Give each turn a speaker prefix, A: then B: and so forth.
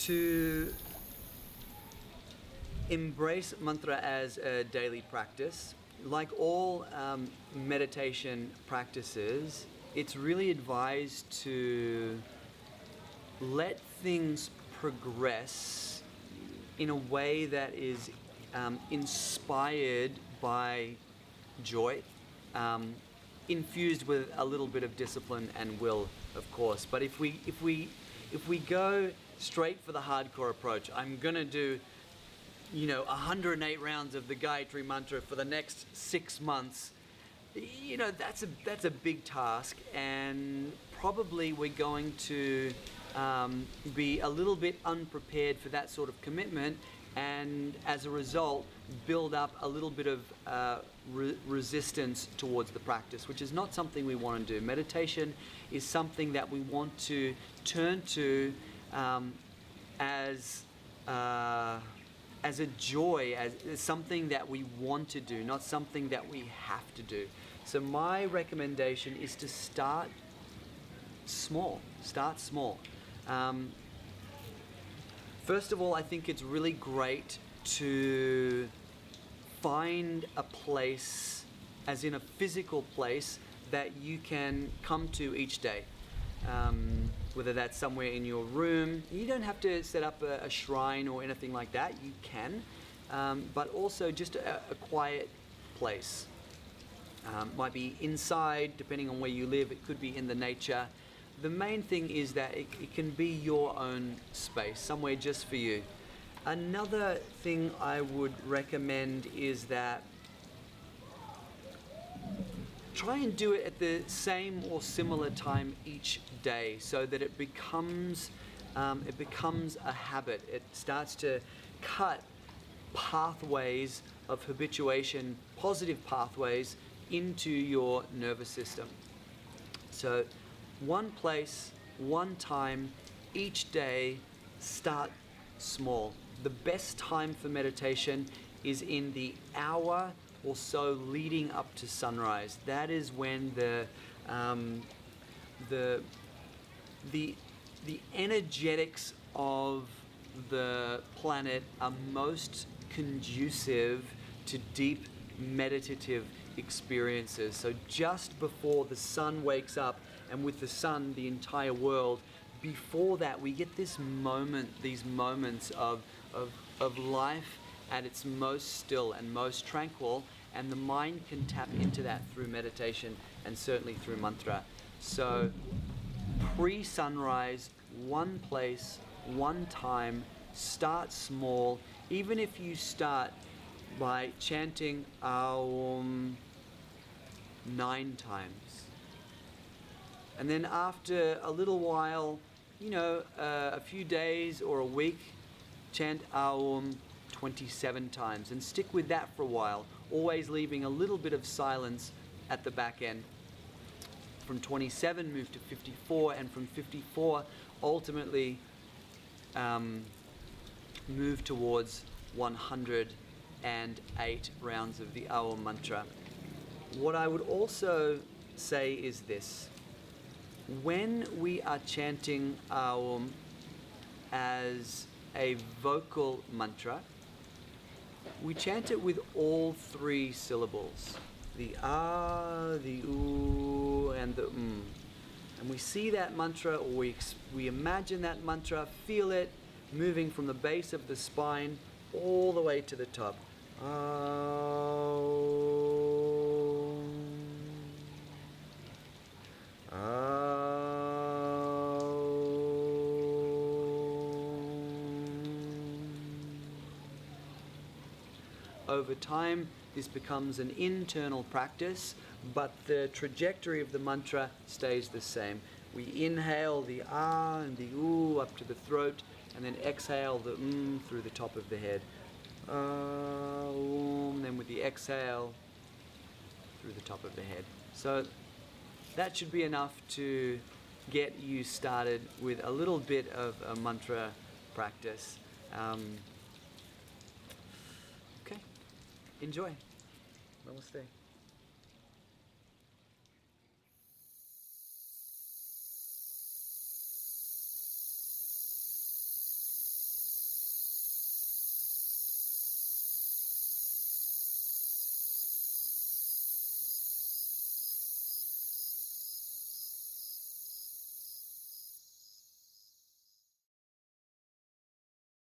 A: to embrace mantra as a daily practice. Like all meditation practices, it's really advised to let things progress in a way that is inspired by joy, infused with a little bit of discipline and will, of course. But if we go straight for the hardcore approach, I'm gonna do 108 rounds of the Gayatri mantra for the next 6 months. That's a big task, and probably we're going to be a little bit unprepared for that sort of commitment, and as a result build up a little bit of resistance towards the practice, which is not something we want to do. Meditation is something that we want to turn to as a joy, as something that we want to do, not something that we have to do. So my recommendation is to start small. First of all, I think it's really great to find a place, as in a physical place, that you can come to each day. Whether that's somewhere in your room. You don't have to set up a shrine or anything like that. You can, but also just a quiet place. Might be inside, depending on where you live. It could be in the nature. The main thing is that it can be your own space, somewhere just for you. Another thing I would recommend is that try and do it at the same or similar time each day, so that it becomes a habit. It starts to cut pathways of habituation, positive pathways, into your nervous system. So one place, one time, each day. Start small. The best time for meditation is in the hour or so leading up to sunrise. That is when the energetics of the planet are most conducive to deep meditative experiences. So just before the sun wakes up, and with the sun the entire world, before that we get these moments of life at its most still and most tranquil, and the mind can tap into that through meditation and certainly through mantra. So pre-sunrise, one place, one time, start small. Even if you start by chanting Aum 9 times, and then after a little while, a few days or a week, chant Aum 27 times, and stick with that for a while, always leaving a little bit of silence at the back end. From 27 move to 54, and from 54 ultimately move towards 108 rounds of the Aum mantra. What I would also say is this: when we are chanting Aum as a vocal mantra, we chant it with all 3 syllables, the A, the U, and the And we see that mantra, or we imagine that mantra, feel it moving from the base of the spine all the way to the top. Over time, this becomes an internal practice, but the trajectory of the mantra stays the same. We inhale the A and the U up to the throat, and then exhale the through the top of the head. Then with the exhale, through the top of the head. So that should be enough to get you started with a little bit of a mantra practice. Okay, enjoy. Namaste.